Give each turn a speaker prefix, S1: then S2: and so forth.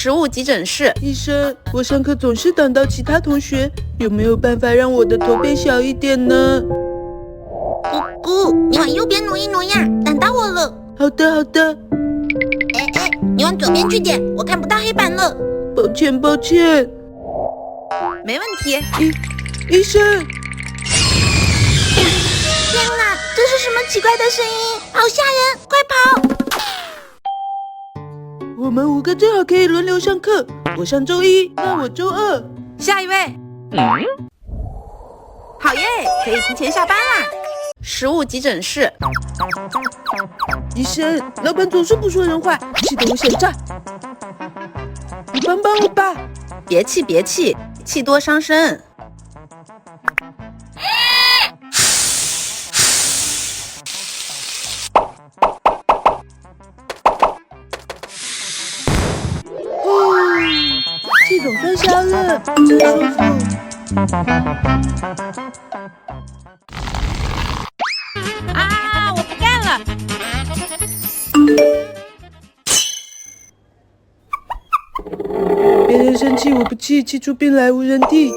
S1: 食物急诊室。
S2: 医生，我上课总是挡到其他同学，有没有办法让我的头变小一点呢？
S3: 咕咕，你往右边挪一挪呀，挡到我了。
S2: 好的，好的。
S3: 哎，你往左边去点，我看不到黑板了。
S2: 抱歉，抱歉。
S1: 没问题。
S2: 医生！
S3: 天哪，这是什么奇怪的声音？好吓人，快跑！
S2: 我们5个正好可以轮流上课，我上周1，那我周2。
S1: 下一位。好耶，可以提前下班啦。食物急诊室。
S2: 医生，老板总是不说人话，气得我想炸。你帮帮我吧。
S1: 别气别气，气多伤身。
S2: 气总算消了，真舒服。
S1: 啊！我不干了。
S2: 别人生气我不气，气出病来无人替。